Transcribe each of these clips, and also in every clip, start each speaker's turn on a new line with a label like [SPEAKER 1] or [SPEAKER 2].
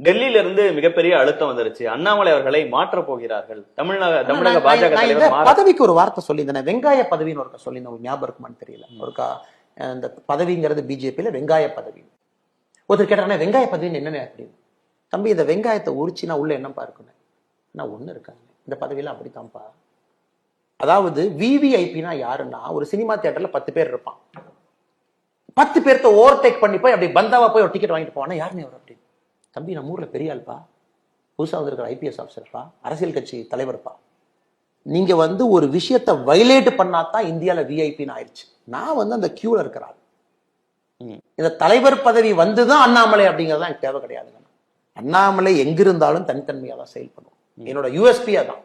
[SPEAKER 1] டெல்லியில இருந்து மிகப்பெரிய அழுத்தம் வந்துருச்சு. அண்ணாமலை அவர்களை மாற்ற போகிறார்கள். தமிழக பாஜக தலைவர்
[SPEAKER 2] பதவிக்கு ஒரு வார்த்தை சொல்லியிருந்தேன். வெங்காய பதவின்னு ஒரு சொல்லியிருந்தேன், ஞாபகம் இருக்குமான்னு தெரியல. ஒருக்கா இந்த பதவிங்கிறது பிஜேபியில வெங்காய பதவி. ஒருத்தர் கேட்டாங்கன்னா வெங்காய பதவின்னு என்னன்னு அப்படின்னு. தம்பி, இந்த வெங்காயத்தை உரிச்சுனா உள்ள என்னப்பா இருக்குன்னு. நான் ஒண்ணு இருக்காங்க, இந்த பதவியில அப்படித்தான்ப்பா. அதாவது விவிஐபினா யாருன்னா, ஒரு சினிமா தியேட்டர்ல 10 பேர் இருப்பான். 10 பேர்த்த ஓவர்டேக் பண்ணி போய் அப்படி பந்தாவா போய் ஒரு டிக்கெட் வாங்கிட்டு போவானா, யாருன்னு அவர் அப்படி. தம்பி, நம்ம ஊர்ல பெரிய ஆள்பா, புதுசா வந்திருக்கிற ஐபிஎஸ் ஆஃபீஸர்ப்பா, அரசியல் கட்சி தலைவர்ப்பா. நீங்க ஒரு விஷயத்தை வயலேட் பண்ணாதான் இந்தியால விஐபின்னு ஆயிடுச்சு. நான் அந்த கியூல இருக்கிறாள். இந்த தலைவர் பதவி வந்துதான் அண்ணாமலை அப்படிங்கறதா எனக்கு தேவை கிடையாதுங்க. அண்ணாமலை எங்கிருந்தாலும் தனித்தன்மையா தான் செயல்படும். என்னோட யூஎஸ்பி அதான்.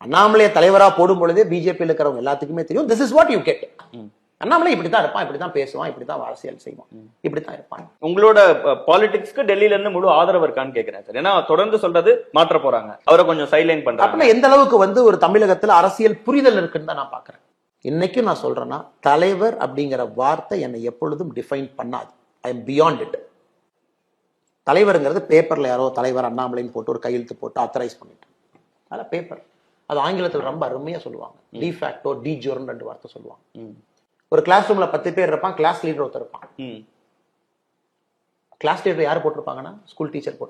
[SPEAKER 2] அண்ணாமலையை தலைவரா போடும் பொழுதே பிஜேபி இருக்கிறவங்க எல்லாத்துக்குமே தெரியும், this is what you get. Annamalai இப்படித்தான் இருப்பான், இப்படித்தான் பேசுவான், இப்படித்தான் அரசியல் செய்வான், இப்படித்தான் இருப்பான்.
[SPEAKER 1] உங்களோட பாலிடிக்ஸ்க்கு டெல்லியில இருந்து முழு ஆதரவு இருக்கான்னு கேட்கிறேன் சார். ஏன்னா தொடர்ந்து சொல்றது மாற்ற போறாங்க, அவரை கொஞ்சம் சைட்லைன் பண்றாங்க.
[SPEAKER 2] எந்த அளவுக்கு ஒரு தமிழகத்துல அரசியல் புரிதல் இருக்குன்னு தான் நான் பாக்குறேன். இன்னைக்கும் நான் சொல்றேன்னா, தலைவர் அப்படிங்கிற வார்த்தை என்னை எப்பொழுதும் டிஃபைன் பண்ணாது. I am beyond it. தலைவருங்கிறது பேப்பர்ல யாரோ தலைவர் அண்ணாமலைன்னு போட்டு ஒரு கையெழுத்து போட்டு ஆத்தரைஸ் பண்ணிட்டு, அதெல்லாம் பேப்பர். அது ஆங்கிலத்தில் ரொம்ப அருமையா சொல்லுவாங்க, டிஃபேக்டோ டிஜோர்னு 2 வார்த்தை சொல்லுவாங்க. ஒரு கிளாஸ் ரூம்ல 10 பேர் இருப்பான், கிளாஸ் லீடர் ஒருத்தர் இருப்பான். கிளாஸ் லீடர் யார் போட்டிருப்பாங்கன்னா, ஸ்கூல் டீச்சர் போட்டு